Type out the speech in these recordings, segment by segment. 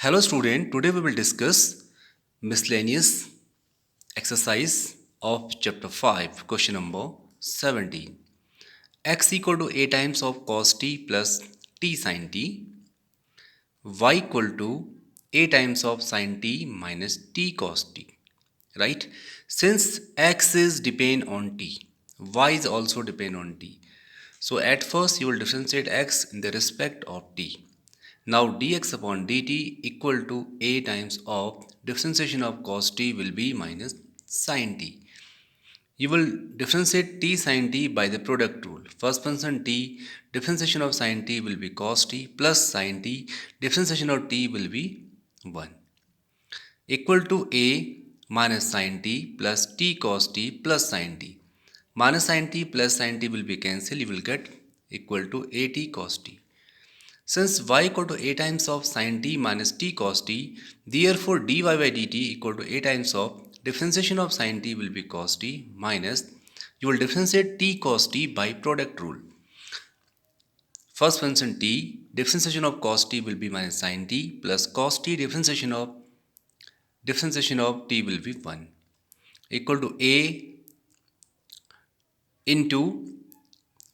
Hello student, today we will discuss miscellaneous exercise of chapter 5, question number 17. X equal to a times of cos t plus t sin t, y equal to a times of sin t minus t cos t. Right? Since x is depend on t, y is also depend on t. So at first you will differentiate x in the respect of t. Now dx upon dt equal to a times of differentiation of cos t will be minus sin t. You will differentiate t sin t by the product rule. First function t, differentiation of sin t will be cos t plus sin t, differentiation of t will be 1. Equal to a minus sin t plus t cos t plus sin t. Minus sin t plus sin t will be cancelled. You will get equal to at cos t. Since y equal to a times of sin t minus t cos t, therefore dy by dt equal to a times of differentiation of sin t will be cos t minus, you will differentiate t cos t by product rule. First function t, differentiation of cos t will be minus sin t plus cos t differentiation of t will be 1 equal to a into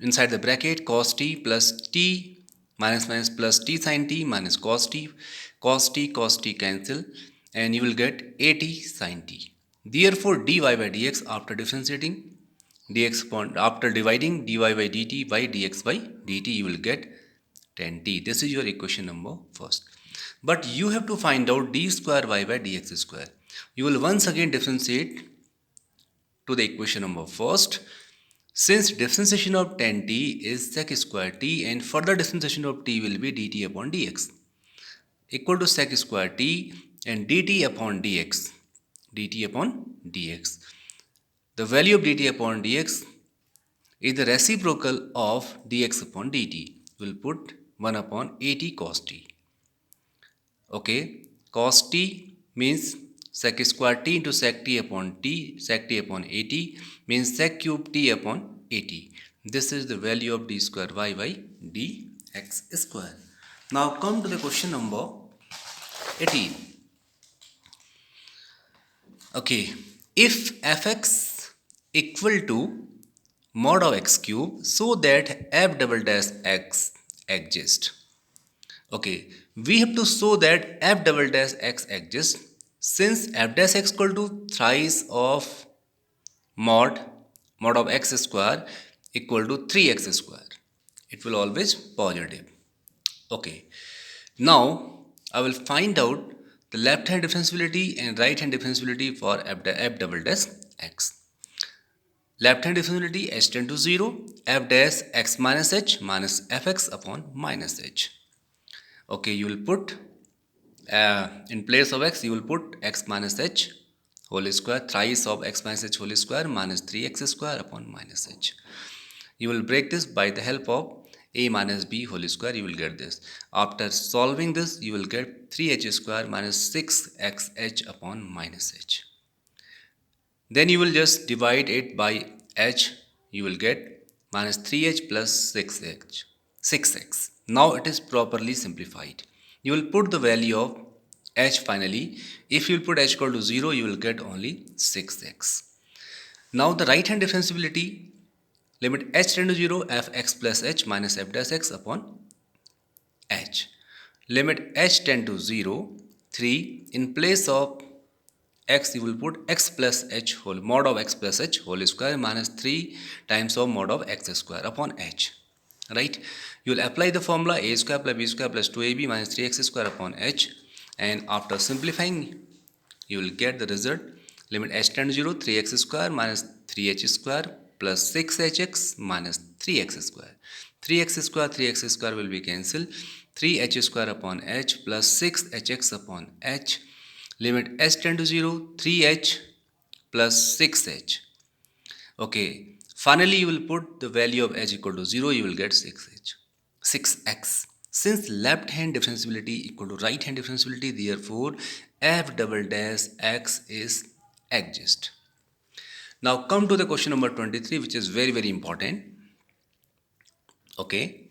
inside the bracket cos t plus t minus minus plus t sin t minus cos t cancel, and you will get at sin t. Therefore dy by dx after differentiating dx upon after dividing dy by dt by dx by dt you will get tan t. This is your equation number first. But you have to find out d square y by dx square. You will once again differentiate to the equation number first. Since differentiation of tan t is sec square t and further differentiation of t will be dt upon dx equal to sec square t and dt upon dx. The value of dt upon dx is the reciprocal of dx upon dt. We will put 1 upon at cos t. Okay, cos t means sec square t into sec t upon at means sec cube t upon at. This is the value of d square y by dx square. Now come to the question number 18. Okay, if fx equal to mod of x cube so that f double dash x exists. Okay, we have to show that f double dash x exists. Since f dash x equal to thrice of mod of x square equal to 3x square, it will always positive. Okay, now I will find out the left hand differentiability and right hand differentiability for f double dash x. Left hand differentiability h tend to 0, f dash x minus h minus fx upon minus h. Okay, you will put in place of x you will put x minus h whole square thrice of x minus h whole square minus 3x square upon minus h. You will break this by the help of a minus b whole square. You will get this. After solving this you will get 3h square minus 6xh upon minus h. Then you will just divide it by h. You will get minus 3h plus 6x. Now it is properly simplified. You will put the value of h finally. If you will put h equal to 0, you will get only 6x. Now the right hand differentiability, limit h tend to 0, fx plus h minus f dash x upon h. Limit h tend to 0, 3. In place of x you will put x plus h whole mod of x plus h whole square minus 3 times of mod of x square upon h. Right, you will apply the formula a square plus b square plus 2ab minus 3x square upon h, and after simplifying you will get the result. Limit h tend to 0, 3x square minus 3h square plus 6hx minus 3x square. 3x square will be cancelled. 3h square upon h plus 6hx upon h. Limit h tend to 0, 3h plus 6h. Okay, finally you will put the value of h equal to 0, you will get 6x. Since left hand differentiability equal to right hand differentiability, therefore f double dash x is exist. Now come to the question number 23, which is very very important. Okay,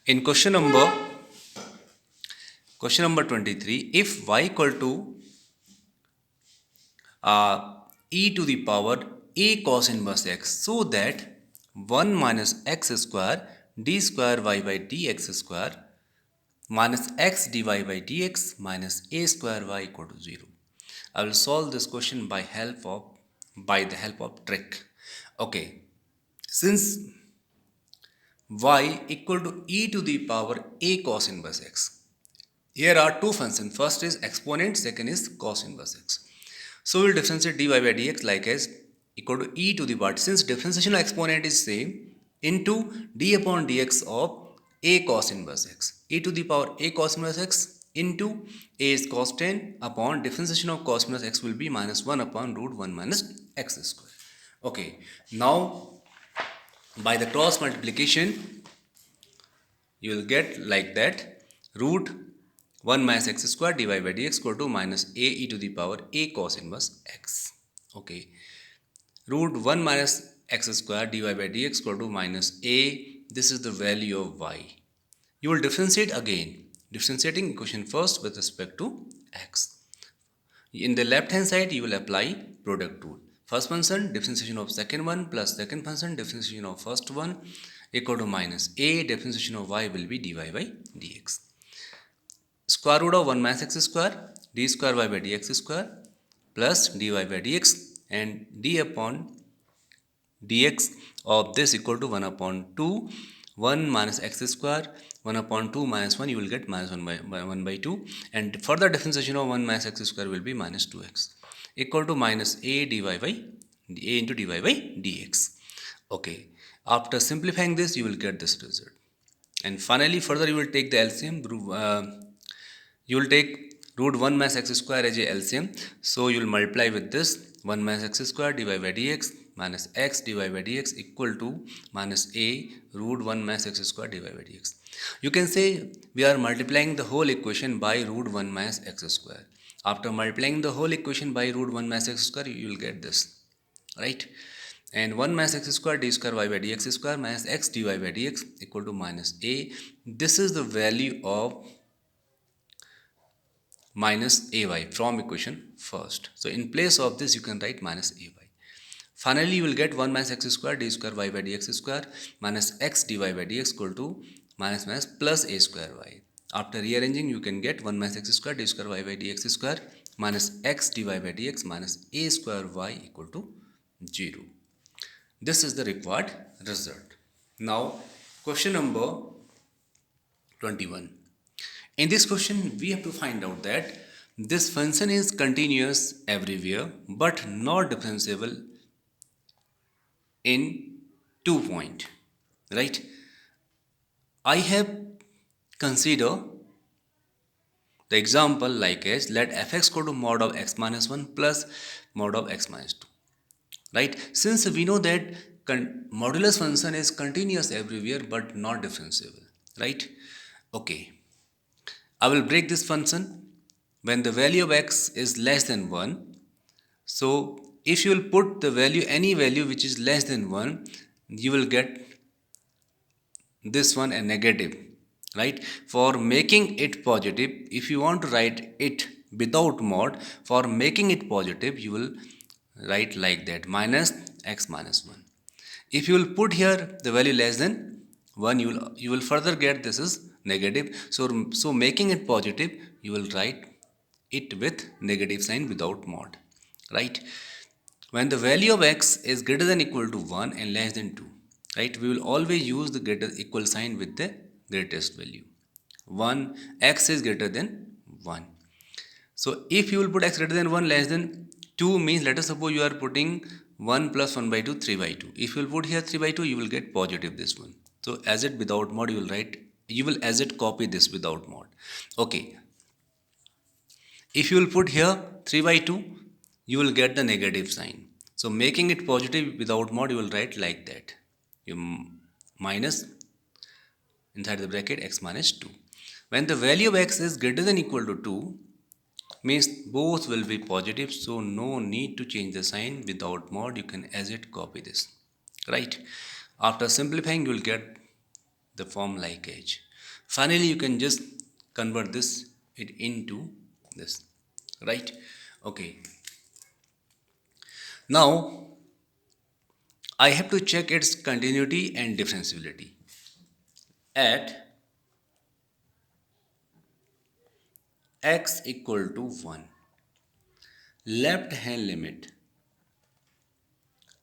in question number Question number 23. If y equal to e to the power a cos inverse x, so that 1 minus x square d square y by dx square minus x dy by dx minus a square y equal to 0. I will solve this question by the help of trick. Okay, since y equal to e to the power a cos inverse x, here are two functions. First is exponent, second is cos inverse x. So we'll differentiate dy by dx like as equal to e to the power. Since differentiation of exponent is same, into d upon dx of a cos inverse x. E to the power a cos inverse x into a is cos 10 upon differentiation of cos inverse x will be minus 1 upon root 1 minus x square. Okay, now by the cross multiplication you will get like that, root 1 minus x square dy by dx equal to minus a e to the power a cos inverse x. Okay, root 1 minus x square dy by dx equal to minus a, this is the value of y. You will differentiate again, differentiating equation first with respect to x. In the left hand side you will apply product rule. First function differentiation of second one plus second function differentiation of first one equal to minus a differentiation of y will be dy by dx. Square root of 1 minus x square d square y by dx square plus dy by dx, and d upon dx of this equal to 1 upon 2, 1 minus x square, 1 upon 2 minus 1 you will get minus 1 by 1 by 2, and further differentiation of 1 minus x square will be minus 2x equal to minus a dy by a into dy by dx. Okay, after simplifying this you will get this result, and finally further you will take the LCM. You will take root 1 minus x square as a LCM, so you will multiply with this 1 minus x square dy by dx minus x dy by dx equal to minus a root 1 minus x square dy by dx. You can say we are multiplying the whole equation by root 1 minus x square. After multiplying the whole equation by root 1 minus x square you will get this, right? And 1 minus x square d square y by dx square minus x dy by dx equal to minus a. This is the value of minus ay from equation first. So in place of this you can write minus ay. Finally you will get 1 minus x square d square y by dx square minus x dy by dx equal to minus plus a square y. After rearranging you can get 1 minus x square d square y by dx square minus x dy by dx minus a square y equal to 0. This is the required result. Now question number 21. In this question we have to find out that this function is continuous everywhere but not differentiable in 2 point, right? I have considered the example like as let fx go to mod of x minus 1 plus mod of x minus 2, right? Since we know that modulus function is continuous everywhere but not differentiable, right? Okay, I will break this function when the value of x is less than 1. So if you will put the value, any value which is less than 1, you will get this one a negative, right? For making it positive, if you want to write it without mod, for making it positive you will write like that, minus x minus 1. If you will put here the value less than 1, you will further get this is negative. So making it positive you will write it with negative sign without mod, right? When the value of x is greater than equal to 1 and less than 2, right, we will always use the greater equal sign with the greatest value. 1, x is greater than 1. So if you will put x greater than 1 less than 2 means, let us suppose you are putting 1 plus 1 by 2 3 by 2. If you will put here 3 by 2 you will get positive this one. So as it without mod you will write, you will as it copy this without mod. Okay, if you will put here 3 by 2 you will get the negative sign. So making it positive without mod you will write like that, you minus inside the bracket x minus 2. When the value of x is greater than equal to 2 means both will be positive, so no need to change the sign. Without mod you can as it copy this, right? After simplifying you will get the form like h. Finally you can just convert this it into this, right? Okay, now I have to check its continuity and differentiability. At x equal to 1, left hand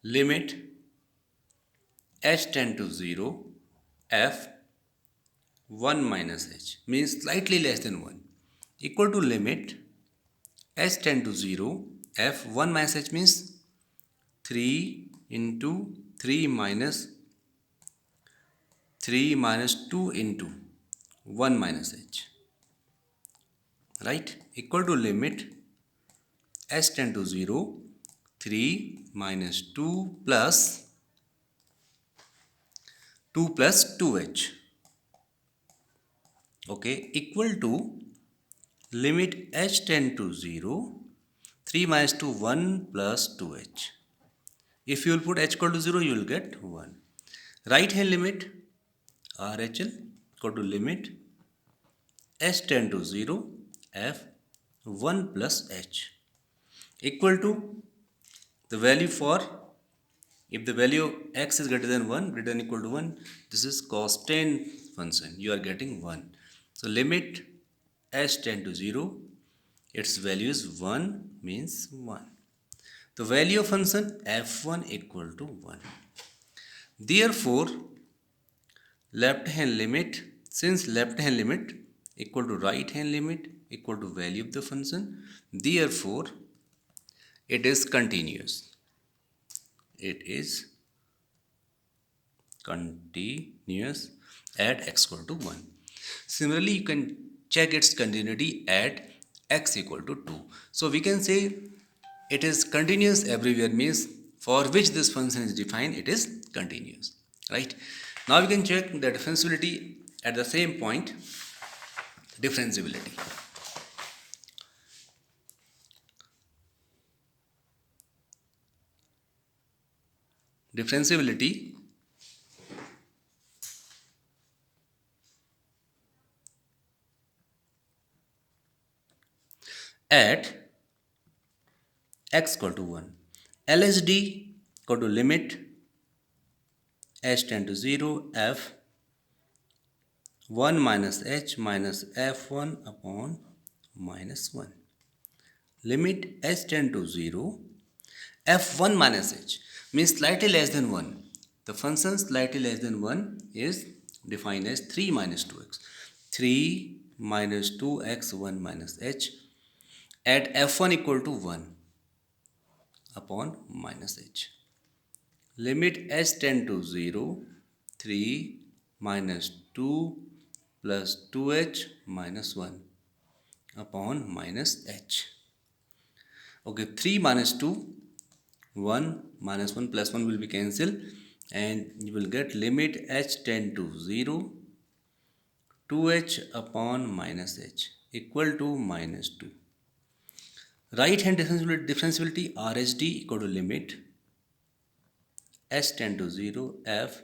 limit h tend to 0, f 1 minus h means slightly less than 1 equal to limit h tend to 0, f 1 minus h means 3 into 3 minus 2 into 1 minus h, right, equal to limit h tend to 0, 3 minus 2 plus 2h, okay, equal to limit h tend to 0, 3 minus 2, 1 plus 2h. If you will put h equal to 0, you will get 1. Right hand limit RHL equal to limit h tend to 0, f 1 plus h equal to the value for, if the value of x is greater than 1, greater than equal to 1, this is cos 10 function, you are getting 1. So limit h tend to 0, its value is 1 means 1. The value of function f1 equal to 1. Therefore, left hand limit, since left hand limit equal to right hand limit equal to value of the function, therefore it is continuous. It is continuous at x equal to 1. Similarly, you can check its continuity at x equal to 2. So we can say it is continuous everywhere means for which this function is defined, it is continuous, right? Now we can check the differentiability at the same point. Differentiability. Differentiability at x equal to 1. LSD equal to limit h tend to 0, f 1 minus h minus f1 upon minus 1. Limit h tend to 0, f1 minus h means slightly less than 1. The function slightly less than 1 is defined as 3 minus 2x. 3 minus 2x 1 minus h at f1 equal to 1 upon minus h. Limit h tend to 0, 3 minus 2 plus 2h minus 1 upon minus h. Okay, 3 minus 2, 1 minus 1 plus 1 will be cancelled and you will get limit h tend to 0, 2h upon minus h equal to minus 2. Right hand differentiability RHD equal to limit h tend to 0, f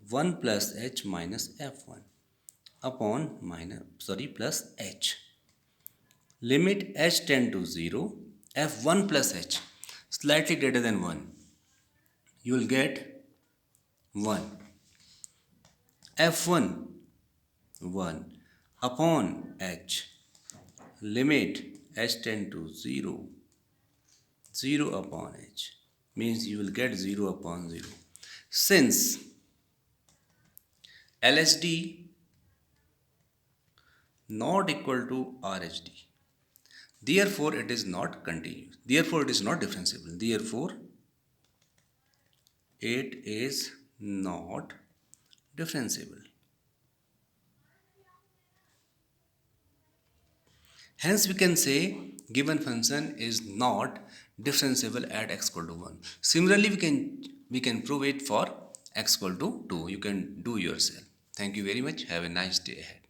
1 plus h minus f1 upon plus h. Limit h tend to 0, f1 plus h slightly greater than 1, you will get 1. f1 1 upon h. Limit h tend to 0, 0 upon h means you will get 0 upon 0. Since LSD not equal to RHD, therefore it is not continuous, therefore it is not differentiable, therefore it is not differentiable. Hence we can say given function is not differentiable at x equal to 1. Similarly, we can prove it for x equal to 2. You can do yourself. Thank you very much. Have a nice day ahead.